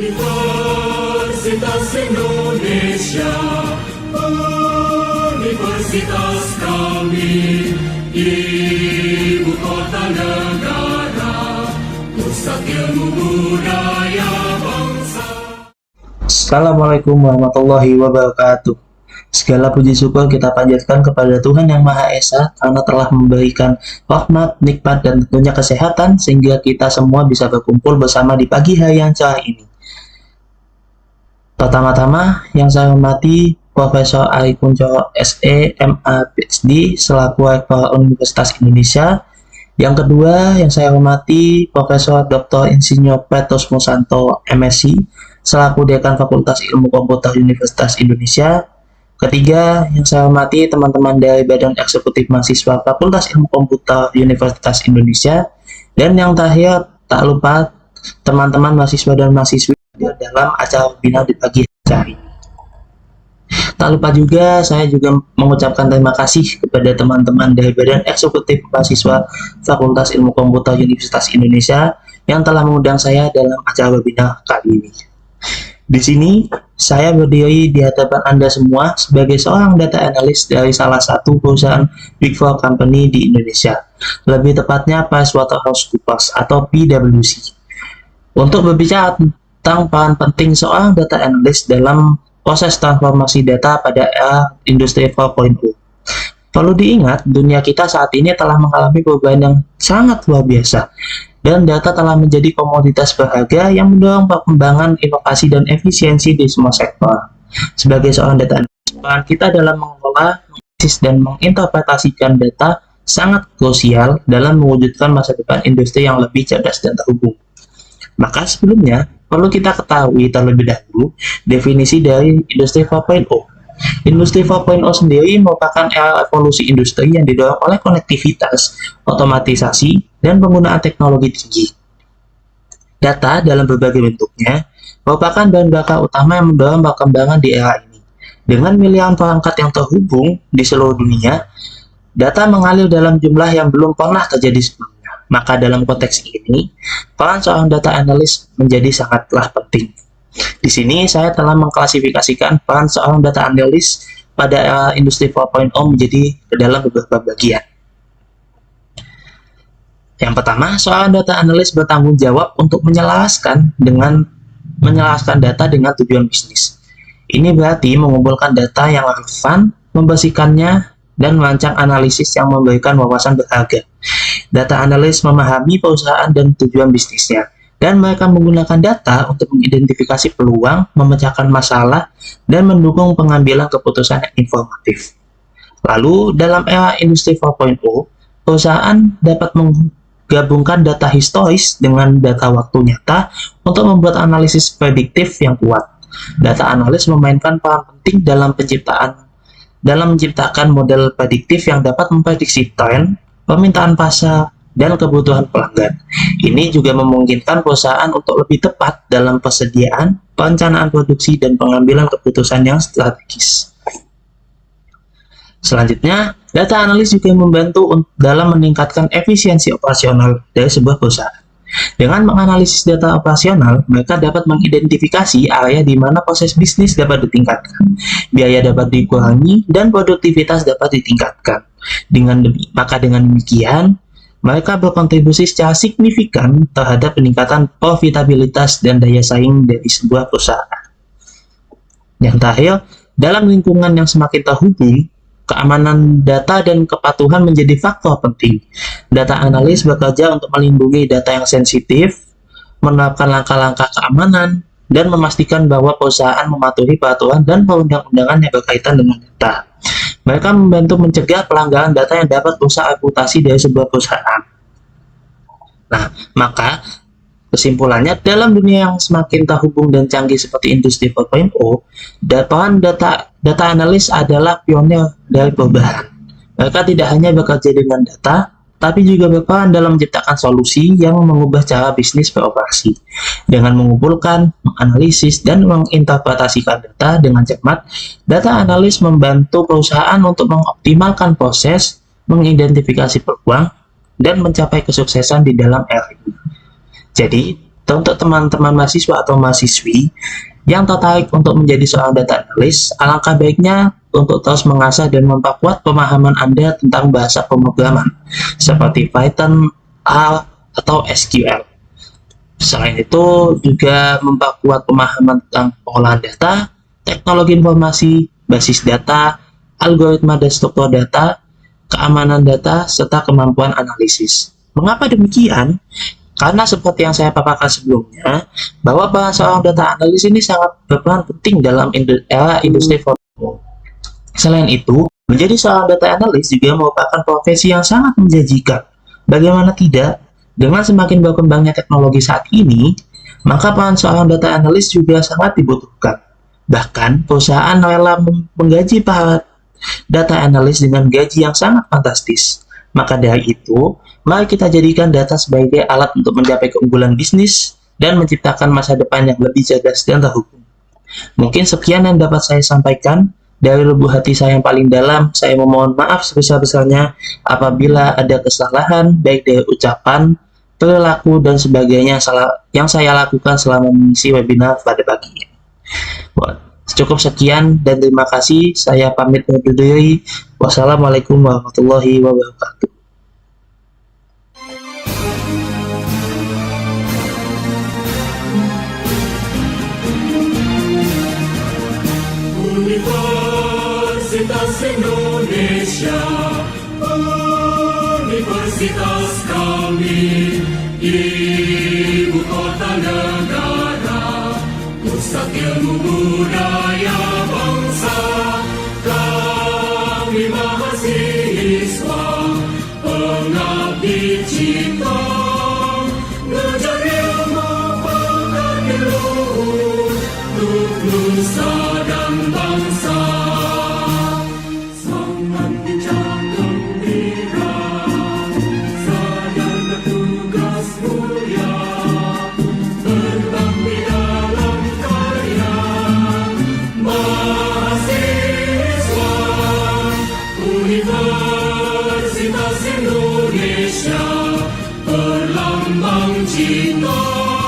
Universitas Indonesia, universitas kami, ibu kota negara, pusat ilmu budaya bangsa. Assalamualaikum warahmatullahi wabarakatuh. Segala puji syukur kita panjatkan kepada Tuhan Yang Maha Esa karena telah memberikan rahmat, nikmat, dan tentunya kesehatan sehingga kita semua bisa berkumpul bersama di pagi hari yang cerah ini. Pertama-tama yang saya hormati Profesor Ari Kuncoro SE MA PhD selaku Rektor Universitas Indonesia. Yang kedua yang saya hormati Profesor Dr. Insinyur Petrus Musanto MSc selaku Dekan Fakultas Ilmu Komputer Universitas Indonesia. Ketiga yang saya hormati teman-teman dari Badan Eksekutif Mahasiswa Fakultas Ilmu Komputer Universitas Indonesia. Dan yang terakhir tak lupa teman-teman mahasiswa dan mahasiswi dalam acara webinar di pagi hari ini. Tak lupa juga saya juga mengucapkan terima kasih kepada teman-teman dari Badan Eksekutif Mahasiswa Fakultas Ilmu Komputer Universitas Indonesia yang telah mengundang saya dalam acara webinar kali ini. Di sini saya berdiri di hadapan Anda semua sebagai seorang data analis dari salah satu perusahaan Big Four Company di Indonesia, lebih tepatnya PricewaterhouseCoopers atau PwC. Untuk berbicara tentang peran penting seorang data analis dalam proses transformasi data pada era Industri 4.0. Perlu diingat, dunia kita saat ini telah mengalami perubahan yang sangat luar biasa, dan data telah menjadi komoditas berharga yang mendorong perkembangan inovasi dan efisiensi di semua sektor. Sebagai seorang data analis, peran kita dalam mengelola, menganalisis, dan menginterpretasikan data sangat krusial dalam mewujudkan masa depan industri yang lebih cerdas dan terhubung. Maka sebelumnya, perlu kita ketahui terlebih dahulu definisi dari Industri 4.0. Industri 4.0 sendiri merupakan era evolusi industri yang didorong oleh konektivitas, otomatisasi, dan penggunaan teknologi tinggi. Data dalam berbagai bentuknya merupakan bahan bakar utama yang mendorong perkembangan di era ini. Dengan miliaran perangkat yang terhubung di seluruh dunia, data mengalir dalam jumlah yang belum pernah terjadi sebelumnya. Maka dalam konteks ini, peran seorang data analis menjadi sangatlah penting. Di sini saya telah mengklasifikasikan peran seorang data analis pada era Industri 4.0 menjadi ke dalam beberapa bagian. Yang pertama, seorang data analis bertanggung jawab untuk menyelaraskan data dengan tujuan bisnis. Ini berarti mengumpulkan data yang relevan, membersihkannya, dan merancang analisis yang memberikan wawasan berharga. Data analis memahami perusahaan dan tujuan bisnisnya, dan mereka menggunakan data untuk mengidentifikasi peluang, memecahkan masalah, dan mendukung pengambilan keputusan yang informatif. Lalu, dalam era Industri 4.0, perusahaan dapat menggabungkan data historis dengan data waktu nyata untuk membuat analisis prediktif yang kuat. Data analis memainkan peran penting dalam menciptakan model prediktif yang dapat memprediksi tren, permintaan pasar, dan kebutuhan pelanggan. Ini juga memungkinkan perusahaan untuk lebih tepat dalam persediaan, perencanaan produksi, dan pengambilan keputusan yang strategis. Selanjutnya, data analis juga membantu dalam meningkatkan efisiensi operasional dari sebuah perusahaan. Dengan menganalisis data operasional, mereka dapat mengidentifikasi area di mana proses bisnis dapat ditingkatkan, biaya dapat dikurangi, dan produktivitas dapat ditingkatkan. Dengan demikian, mereka berkontribusi secara signifikan terhadap peningkatan profitabilitas dan daya saing dari sebuah perusahaan. Yang terakhir, dalam lingkungan yang semakin terhubung, keamanan data dan kepatuhan menjadi faktor penting. Data analis bekerja untuk melindungi data yang sensitif, menerapkan langkah-langkah keamanan, dan memastikan bahwa perusahaan mematuhi peraturan dan perundang-undangan yang berkaitan dengan data. Mereka membantu mencegah pelanggaran data yang dapat merusak reputasi dari sebuah perusahaan. Nah, maka kesimpulannya, dalam dunia yang semakin terhubung dan canggih seperti Industri 4.0, peran data analis adalah pionir dari perubahan. Mereka tidak hanya bekerja dengan data, tapi juga berperan dalam menciptakan solusi yang mengubah cara bisnis beroperasi. Dengan mengumpulkan, menganalisis, dan menginterpretasikan data dengan cermat, data analis membantu perusahaan untuk mengoptimalkan proses, mengidentifikasi peluang, dan mencapai kesuksesan di dalam era ini. Jadi, Dan untuk teman-teman mahasiswa atau mahasiswi yang tertarik untuk menjadi seorang data analis, alangkah baiknya untuk terus mengasah dan memperkuat pemahaman Anda tentang bahasa pemrograman seperti Python, R, atau SQL. Selain itu, juga memperkuat pemahaman tentang pengolahan data, teknologi informasi, basis data, algoritma dan struktur data, keamanan data, serta kemampuan analisis. Mengapa demikian? Karena seperti yang saya paparkan sebelumnya, bahwa peran seorang data analis ini sangat berperan penting dalam era industri 4.0. Selain itu, menjadi seorang data analis juga merupakan profesi yang sangat menjanjikan. Bagaimana tidak? Dengan semakin berkembangnya teknologi saat ini, maka peran seorang data analis juga sangat dibutuhkan. Bahkan, perusahaan rela menggaji para data analis dengan gaji yang sangat fantastis. Maka dari itu, mari kita jadikan data sebagai alat untuk mencapai keunggulan bisnis dan menciptakan masa depan yang lebih cerdas dan terhukum. Mungkin sekian yang dapat saya sampaikan. Dari lubuk hati saya yang paling dalam, saya memohon maaf sebesar-besarnya apabila ada kesalahan baik dari ucapan, perilaku, dan sebagainya yang saya lakukan selama mengisi webinar pada pagi ini. Cukup sekian dan terima kasih. Saya pamit undur diri. Wassalamualaikum warahmatullahi wabarakatuh. Universitas Indonesia, universitas kami, ibu kota negara, pusat ilmu budaya bangsa. Kami mahasiswa, pengabdi cipta, ngejar ilmu pengabdi luhur, untuk nusa dan bangsa. Universitas Indonesia, perlambang cinta.